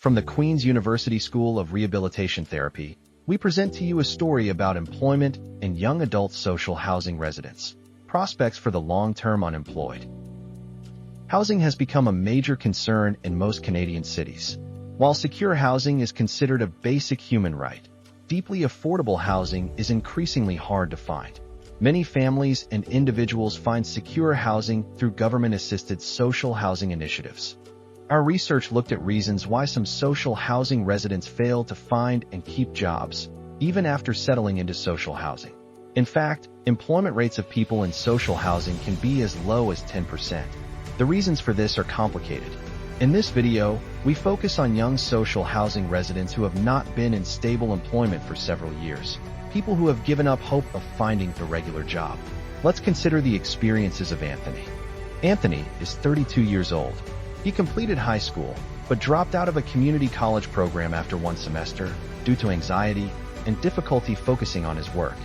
From the Queen's University School of Rehabilitation Therapy, we present to you a story about employment and young adult social housing residents, prospects for the long-term unemployed. Housing has become a major concern in most Canadian cities. While secure housing is considered a basic human right, deeply affordable housing is increasingly hard to find. Many families and individuals find secure housing through government-assisted social housing initiatives. Our research looked at reasons why some social housing residents fail to find and keep jobs, even after settling into social housing. In fact, employment rates of people in social housing can be as low as 10%. The reasons for this are complicated. In this video, we focus on young social housing residents who have not been in stable employment for several years, people who have given up hope of finding a regular job. Let's consider the experiences of Anthony. Anthony is 32 years old. He completed high school, but dropped out of a community college program after one semester due to anxiety and difficulty focusing on his work.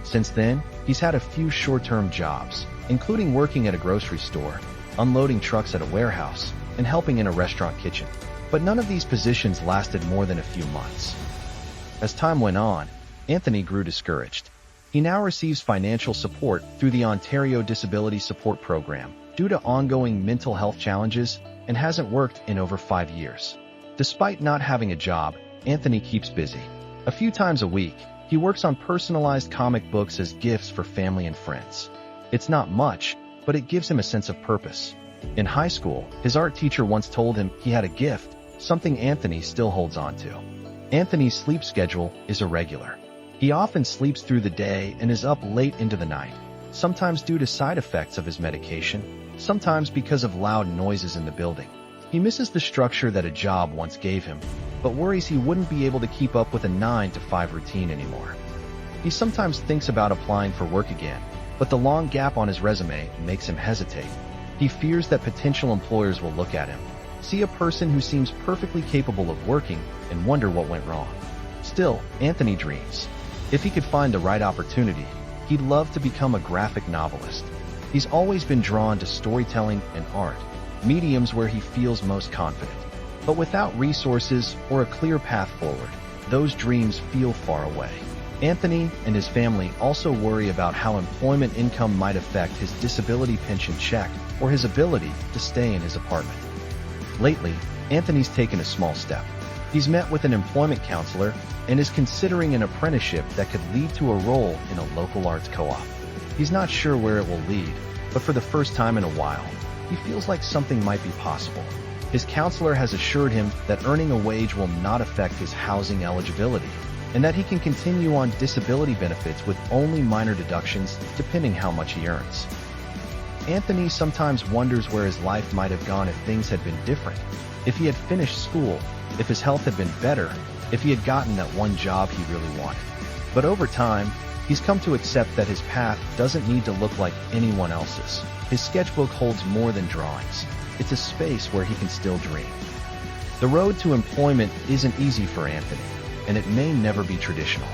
Since then, he's had a few short-term jobs, including working at a grocery store, unloading trucks at a warehouse, and helping in a restaurant kitchen. But none of these positions lasted more than a few months. As time went on, Anthony grew discouraged. He now receives financial support through the Ontario Disability Support Program due to ongoing mental health challenges and hasn't worked in over 5 years. Despite not having a job, Anthony keeps busy. A few times a week, he works on personalized comic books as gifts for family and friends. It's not much, but it gives him a sense of purpose. In high school, his art teacher once told him he had a gift, something Anthony still holds on to. Anthony's sleep schedule is irregular. He often sleeps through the day and is up late into the night, sometimes due to side effects of his medication, sometimes because of loud noises in the building. He misses the structure that a job once gave him, but worries he wouldn't be able to keep up with a 9-to-5 routine anymore. He sometimes thinks about applying for work again, but the long gap on his resume makes him hesitate. He fears that potential employers will look at him, see a person who seems perfectly capable of working, and wonder what went wrong. Still, Anthony dreams. If he could find the right opportunity, he'd love to become a graphic novelist. He's always been drawn to storytelling and art, mediums where he feels most confident. But without resources or a clear path forward, those dreams feel far away. Anthony and his family also worry about how employment income might affect his disability pension check or his ability to stay in his apartment. Lately, Anthony's taken a small step. He's met with an employment counselor and is considering an apprenticeship that could lead to a role in a local arts co-op. He's not sure where it will lead, but for the first time in a while, he feels like something might be possible. His counselor has assured him that earning a wage will not affect his housing eligibility, and that he can continue on disability benefits with only minor deductions depending how much he earns. Anthony sometimes wonders where his life might have gone if things had been different, if he had finished school, if his health had been better, if he had gotten that one job he really wanted. But over time, he's come to accept that his path doesn't need to look like anyone else's. His sketchbook holds more than drawings. It's a space where he can still dream. The road to employment isn't easy for Anthony, and it may never be traditional.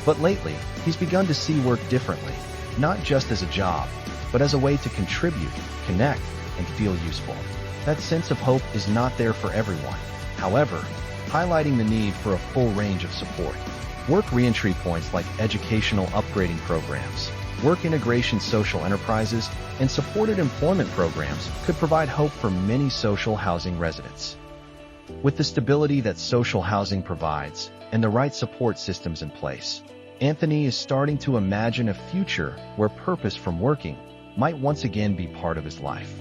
But lately, he's begun to see work differently, not just as a job, but as a way to contribute, connect, and feel useful. That sense of hope is not there for everyone. However, highlighting the need for a full range of support. Work reentry points like educational upgrading programs, work integration social enterprises, and supported employment programs could provide hope for many social housing residents. With the stability that social housing provides and the right support systems in place, Anthony is starting to imagine a future where purpose from working might once again be part of his life.